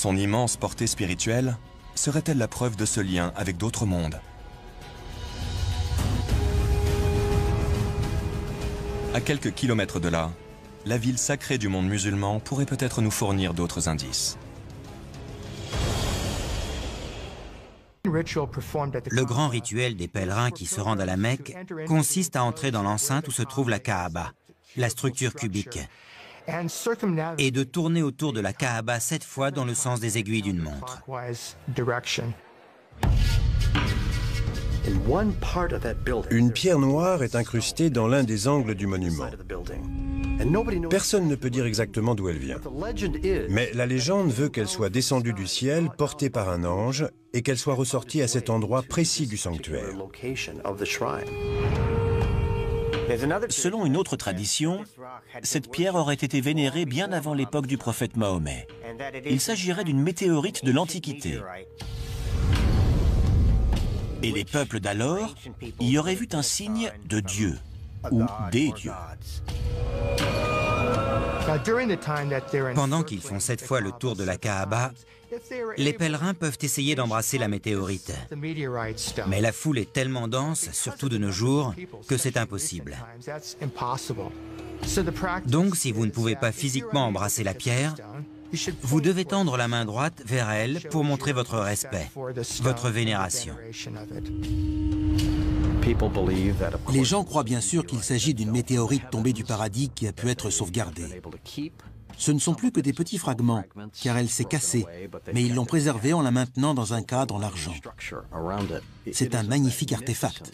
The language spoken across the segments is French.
Son immense portée spirituelle serait-elle la preuve de ce lien avec d'autres mondes? À quelques kilomètres de là, la ville sacrée du monde musulman pourrait peut-être nous fournir d'autres indices. Le grand rituel des pèlerins qui se rendent à la Mecque consiste à entrer dans l'enceinte où se trouve la Kaaba, la structure cubique, et de tourner autour de la Kaaba 7 fois dans le sens des aiguilles d'une montre. Une pierre noire est incrustée dans l'un des angles du monument. Personne ne peut dire exactement d'où elle vient. Mais la légende veut qu'elle soit descendue du ciel, portée par un ange, et qu'elle soit ressortie à cet endroit précis du sanctuaire. Selon une autre tradition, cette pierre aurait été vénérée bien avant l'époque du prophète Mahomet. Il s'agirait d'une météorite de l'Antiquité. Et les peuples d'alors y auraient vu un signe de Dieu ou des dieux. Pendant qu'ils font 7 fois le tour de la Kaaba, les pèlerins peuvent essayer d'embrasser la météorite. Mais la foule est tellement dense, surtout de nos jours, que c'est impossible. Donc, si vous ne pouvez pas physiquement embrasser la pierre, vous devez tendre la main droite vers elle pour montrer votre respect, votre vénération. Les gens croient bien sûr qu'il s'agit d'une météorite tombée du paradis qui a pu être sauvegardée. Ce ne sont plus que des petits fragments, car elle s'est cassée, mais ils l'ont préservée en la maintenant dans un cadre en argent. C'est un magnifique artefact.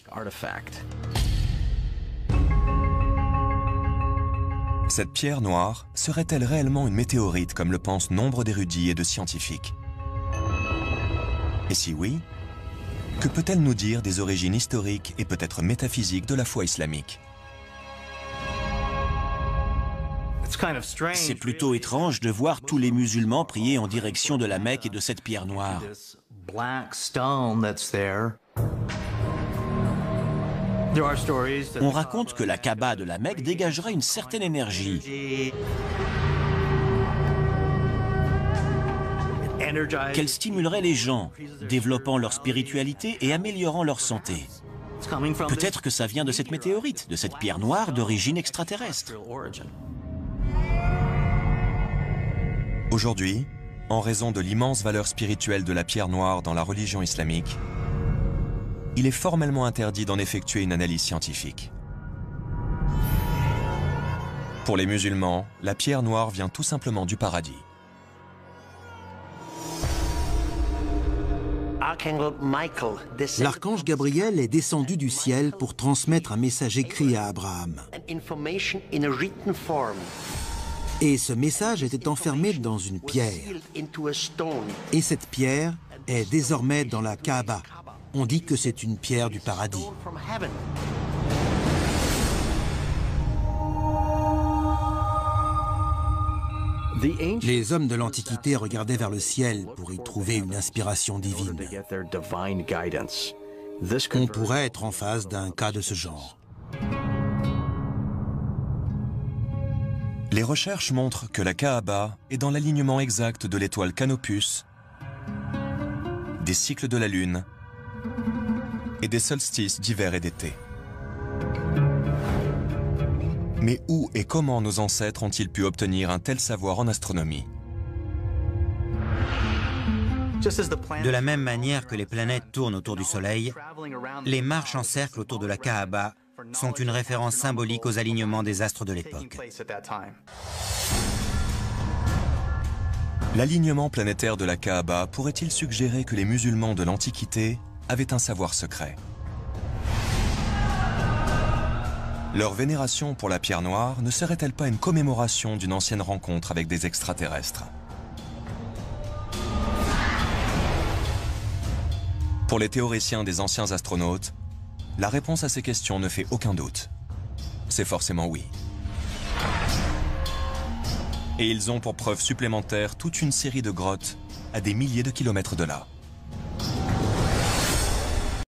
Cette pierre noire serait-elle réellement une météorite comme le pensent nombre d'érudits et de scientifiques? Et si oui, que peut-elle nous dire des origines historiques et peut-être métaphysiques de la foi islamique? C'est plutôt étrange de voir tous les musulmans prier en direction de la Mecque et de cette pierre noire. On raconte que la Kaaba de la Mecque dégagerait une certaine énergie, qu'elle stimulerait les gens, développant leur spiritualité et améliorant leur santé. Peut-être que ça vient de cette météorite, de cette pierre noire d'origine extraterrestre. Aujourd'hui, en raison de l'immense valeur spirituelle de la pierre noire dans la religion islamique, il est formellement interdit d'en effectuer une analyse scientifique. Pour les musulmans, la pierre noire vient tout simplement du paradis. L'archange Gabriel est descendu du ciel pour transmettre un message écrit à Abraham. Et ce message était enfermé dans une pierre. Et cette pierre est désormais dans la Kaaba. On dit que c'est une pierre du paradis. Les hommes de l'Antiquité regardaient vers le ciel pour y trouver une inspiration divine. On pourrait être en face d'un cas de ce genre. Les recherches montrent que la Kaaba est dans l'alignement exact de l'étoile Canopus, des cycles de la Lune et des solstices d'hiver et d'été. Mais où et comment nos ancêtres ont-ils pu obtenir un tel savoir en astronomie? De la même manière que les planètes tournent autour du Soleil, les marches en cercle autour de la Kaaba sont une référence symbolique aux alignements des astres de l'époque. L'alignement planétaire de la Kaaba pourrait-il suggérer que les musulmans de l'Antiquité avaient un savoir secret? Leur vénération pour la pierre noire ne serait-elle pas une commémoration d'une ancienne rencontre avec des extraterrestres? Pour les théoriciens des anciens astronautes, la réponse à ces questions ne fait aucun doute. C'est forcément oui. Et ils ont pour preuve supplémentaire toute une série de grottes à des milliers de kilomètres de là.